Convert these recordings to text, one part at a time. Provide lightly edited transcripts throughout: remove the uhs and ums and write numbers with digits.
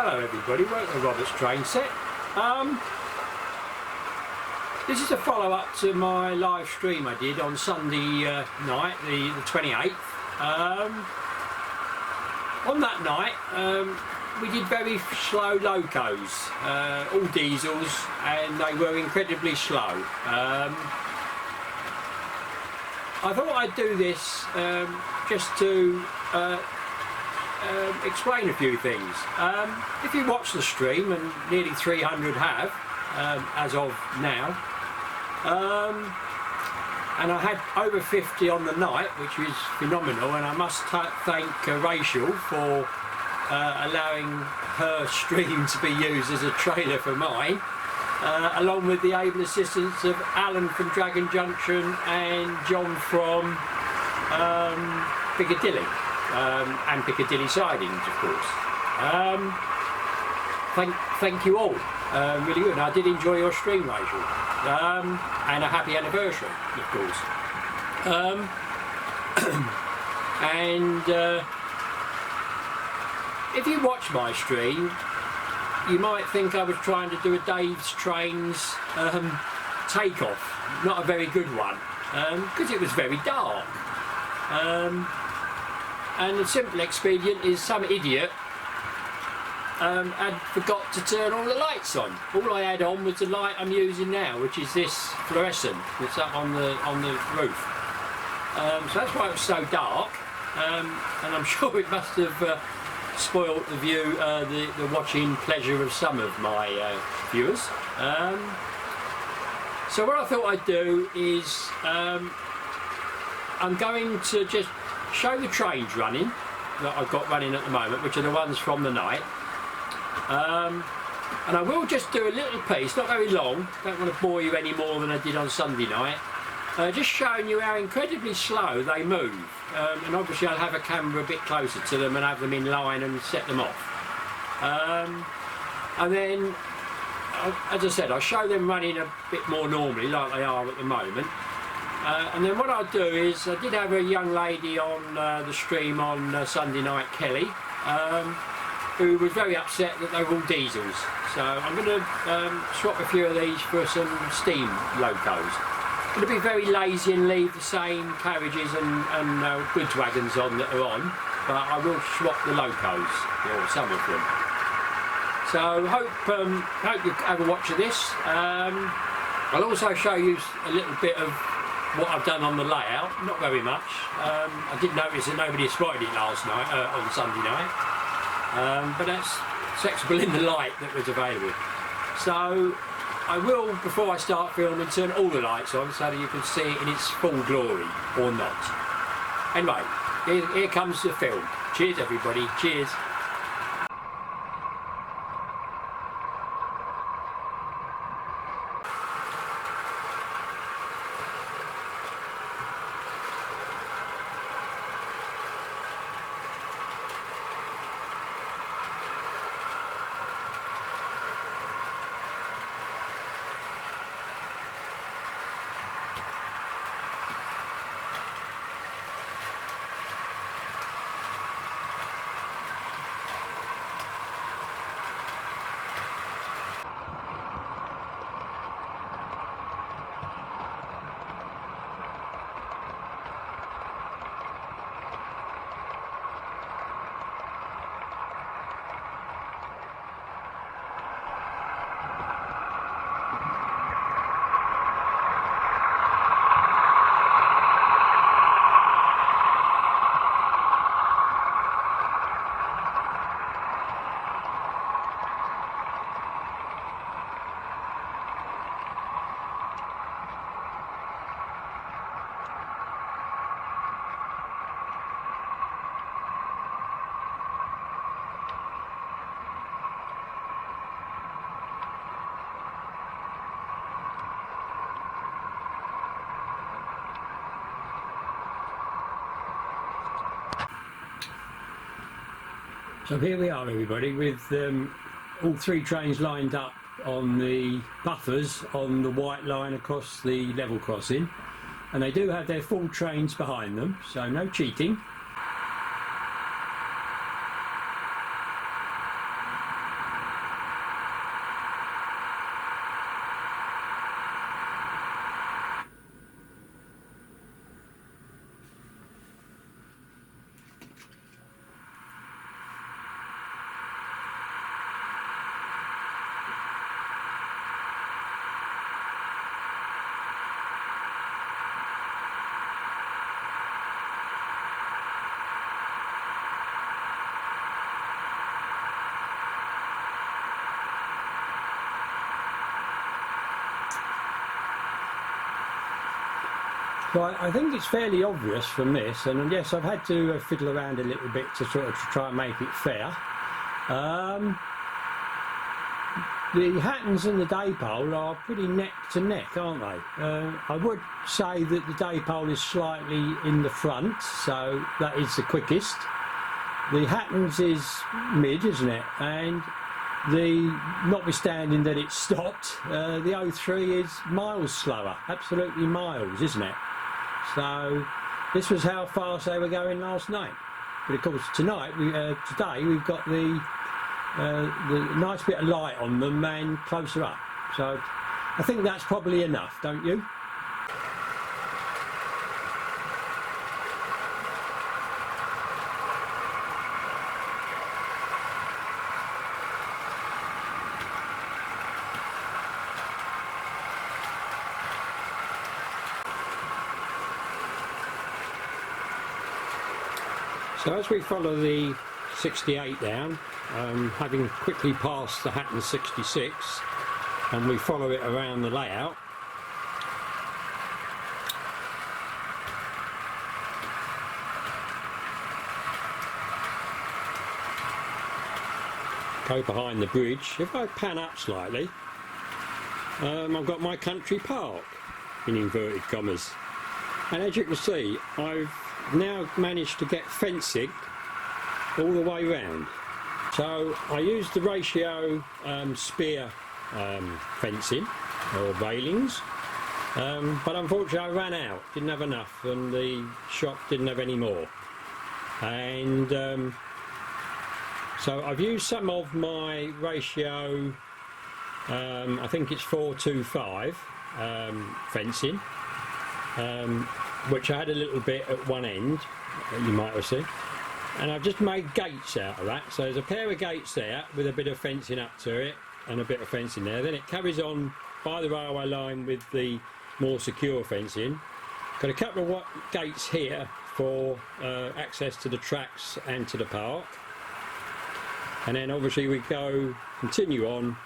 Hello everybody, welcome to Robert's Train Set. This is a follow-up to my live stream I did on Sunday night, the 28th. On that night we did very slow locos, all diesels, and they were incredibly slow. I thought I'd do this just to explain a few things. If you watch the stream, and nearly 300 have as of now, and I had over 50 on the night, which is phenomenal, and I must thank Rachel for allowing her stream to be used as a trailer for mine, along with the able assistance of Alan from Dragon Junction and John from Piccadilly. And Piccadilly Sidings, of course. Thank you all, really good. And I did enjoy your stream, Rachel, and a happy anniversary, of course. If you watch my stream, you might think I was trying to do a Dave's Trains takeoff, not a very good one, because it was very dark. And the simple expedient is some idiot had forgot to turn all the lights on. All I had on was the light I'm using now, which is this fluorescent that's up on the roof. So that's why it was so dark, and I'm sure it must have spoilt the view, the watching pleasure of some of my viewers. So what I thought I'd do is I'm going to just show the trains running that I've got running at the moment, which are the ones from the night, and I will just do a little piece, not very long, don't want to bore you any more than I did on Sunday night, just showing you how incredibly slow they move, and obviously I'll have a camera a bit closer to them and have them in line and set them off, and then as I said, I'll show them running a bit more normally like they are at the moment. And then what I'll do is, I did have a young lady on the stream on Sunday night, Kelly, who was very upset that they were all diesels. So I'm going to swap a few of these for some steam locos. I'm going to be very lazy and leave the same carriages and goods wagons on that are on, but I will swap the locos, or some of them. So hope you have a watch of this. I'll also show you a little bit of what I've done on the layout, not very much. I did notice that nobody spotted it last night, on Sunday night, but that's acceptable in the light that was available. So I will, before I start filming, turn all the lights on so that you can see it in its full glory, or not. Anyway, here comes the film. Cheers everybody, cheers. So here we are everybody, with all three trains lined up on the buffers on the white line across the level crossing, and they do have their full trains behind them, so no cheating. Right, I think it's fairly obvious from this, and yes, I've had to fiddle around a little bit to sort of try and make it fair. The hattens and the day pole are pretty neck to neck, aren't they? I would say that the day pole is slightly in the front, so that is the quickest. The hattens is mid, isn't it? And notwithstanding that it's stopped, the 03 is miles slower, absolutely miles, isn't it? So this was how fast they were going last night. But of course today we've got the nice bit of light on them and closer up. So I think that's probably enough, don't you? So as we follow the 68 down, having quickly passed the Hatton 66, and we follow it around the layout, go behind the bridge. If I pan up slightly, I've got my country park in inverted commas, and as you can see, I've now managed to get fencing all the way round. So I used the ratio spear fencing or railings, but unfortunately I ran out, didn't have enough, and the shop didn't have any more. And so I've used some of my ratio, I think it's 425 fencing, which I had a little bit at one end, you might have seen, and I've just made gates out of that. So there's a pair of gates there with a bit of fencing up to it and a bit of fencing there. Then it carries on by the railway line with the more secure fencing. Got a couple of gates here for access to the tracks and to the park, and then obviously we continue on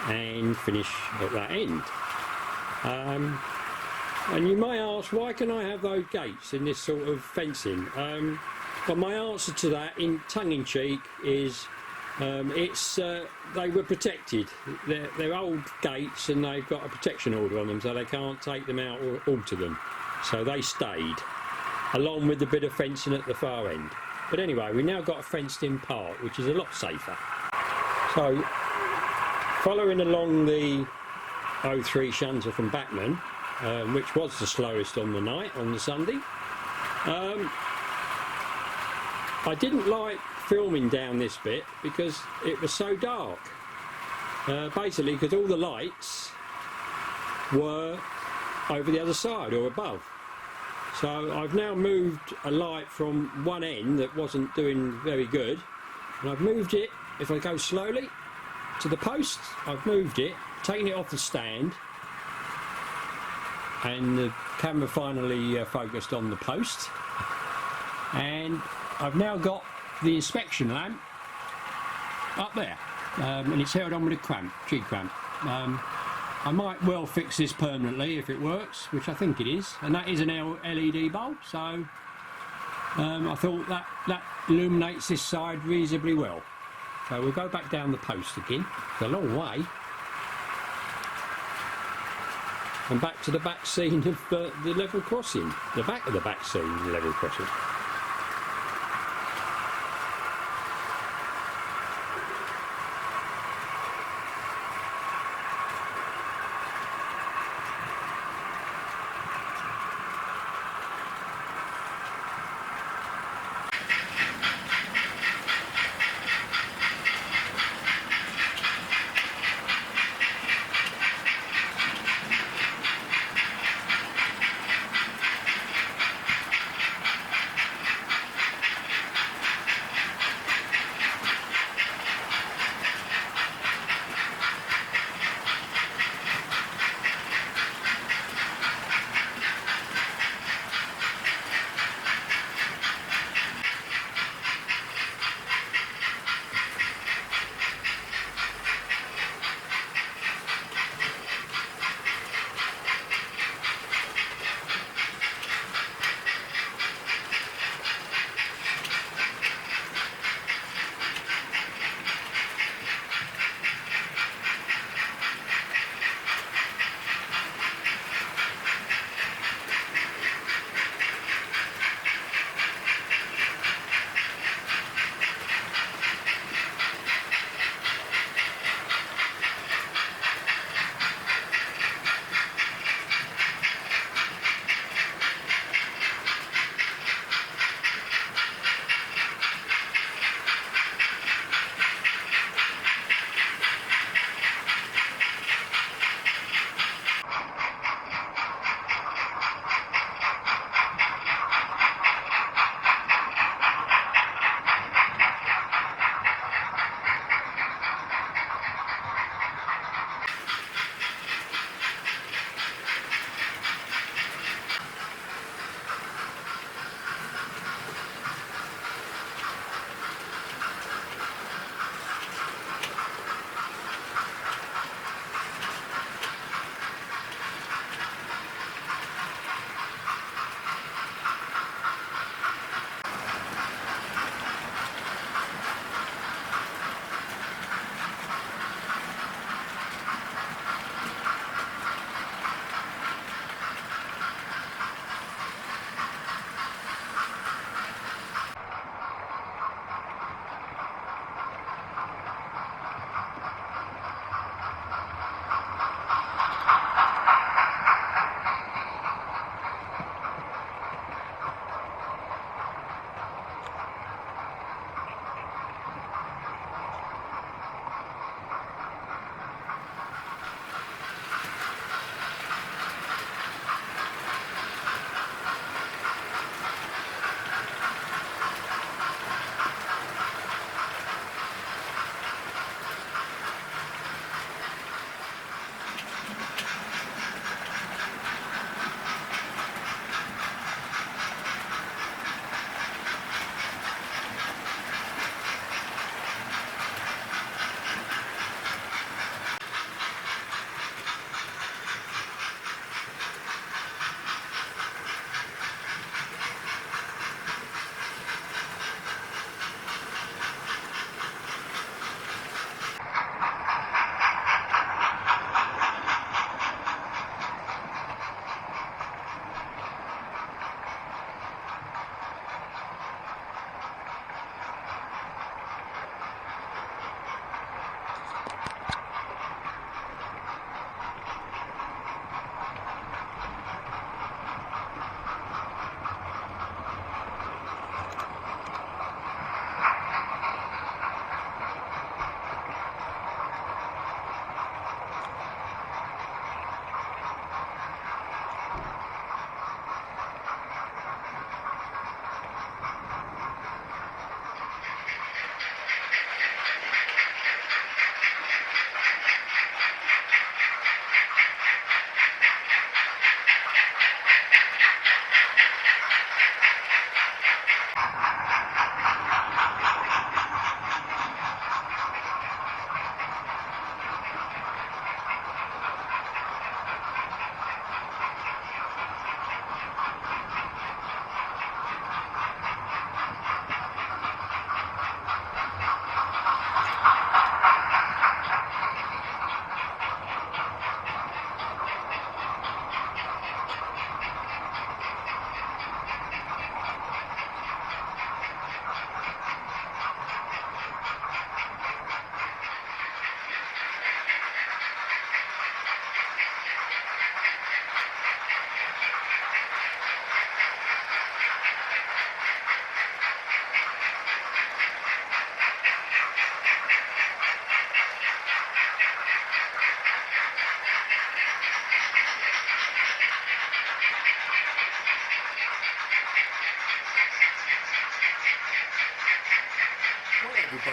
and finish at that end. And you may ask, why can I have those gates in this sort of fencing? Well, my answer to that, in tongue-in-cheek, is they were protected. They're old gates and they've got a protection order on them, so they can't take them out or alter them. So they stayed, along with the bit of fencing at the far end. But anyway, we've now got a fenced-in park, which is a lot safer. So, following along the 03 shunter from Batman, which was the slowest on the night, on the Sunday. I didn't like filming down this bit because it was so dark. Basically because all the lights were over the other side or above. So I've now moved a light from one end that wasn't doing very good, and I've moved it, if I go slowly, to the post. I've moved it, taken it off the stand, and the camera finally focused on the post, and I've now got the inspection lamp up there, and it's held on with a clamp, jig clamp. I might well fix this permanently if it works, which I think it is, and that is an LED bulb, so I thought that illuminates this side reasonably well. So we'll go back down the post again, it's a long way, and back to the back scene of the level crossing, the back of the back scene of the level crossing.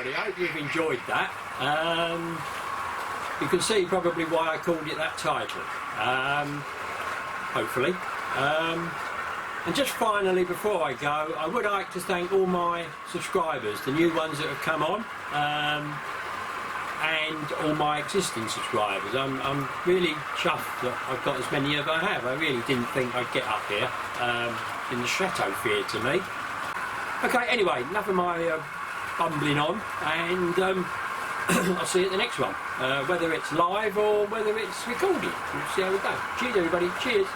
everybody. I hope you've enjoyed that. You can see probably why I called it that title, hopefully. And just finally, before I go, I would like to thank all my subscribers, the new ones that have come on, and all my existing subscribers. I'm really chuffed that I've got as many as I have. I really didn't think I'd get up here in the stratosphere to me. Okay, anyway, enough of my bumbling on, and I'll see you at the next one, whether it's live or whether it's recorded. We'll see how we go. Cheers everybody, cheers.